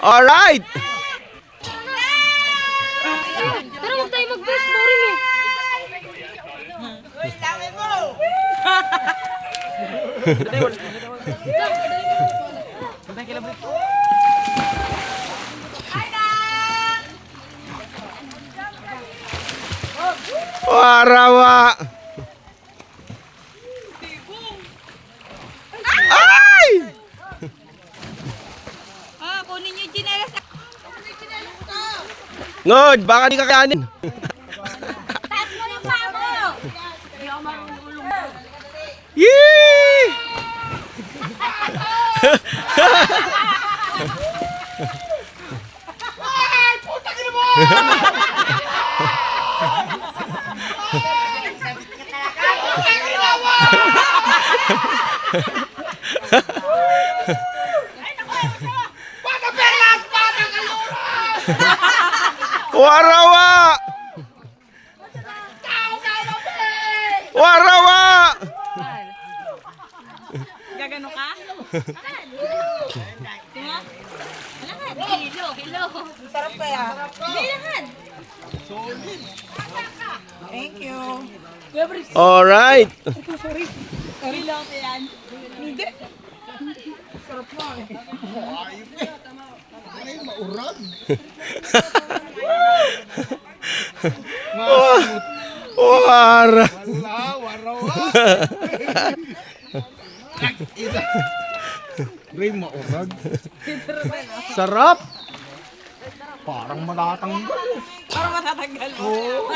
Alright! Pero huwag tayo mag-best, boring eh. Warawa! Ay! Ah, kunin niyo yung chinelas. Ngod, baka di kakayanin. Taas mo yung paa mo. Hindi ako marunong. Yee! Warawa! Warawa! Gagano ka? Tingnan. Hello, hello. Sarap kaya? Bilangan. Thank you. Alright. Bilang ko yan. Hindi. Sarap mo eh. Wara. Ray, maurag. Sarap. Parang matatanggal. Para matatanggal mo. Oo.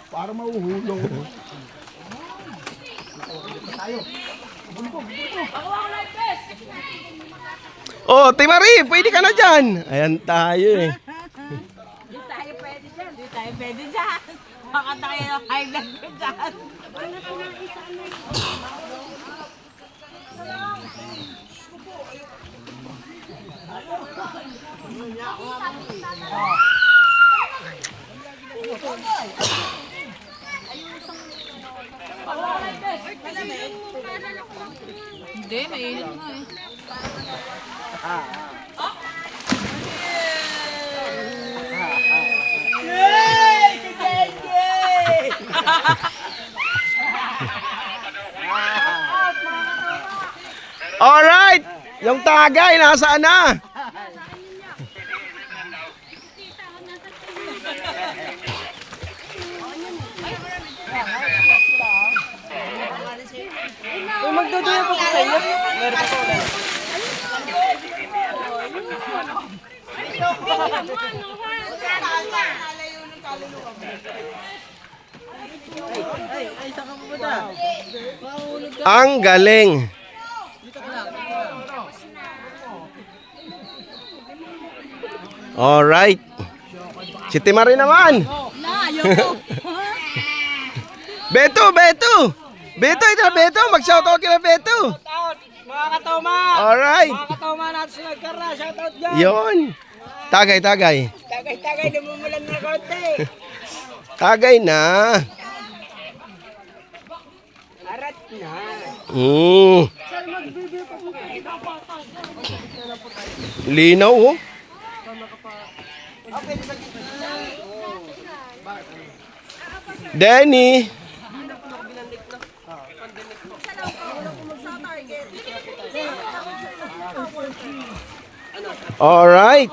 Parang mahuhulog. Oh, Timari, pwede ka na dyan. Ayan tayo eh. Di tayo pwede dyan. Di tayo pwede dyan. Baka tayo high blood ko dyan. Hindi, mainit nga eh. Alright. Yung tagay, nasaan na? Kung magduduya po sa iyo, meron pa po ulit. Ay, saan ka pupunta? Ang galing. Alright. Si Timari naman. Na, ayoko. Beto, Beto. Beto, ito na Beto. Mag-shoutout ka na Beto. Shoutout! Mga katoma! Alright. Mga katoma natin sa nagkara, shoutout dyan! Yon. Tagay, tagay. Tagay-tagay, namumulan na konti! Tagay na. Arat na! Linaw oh. Danny. All right.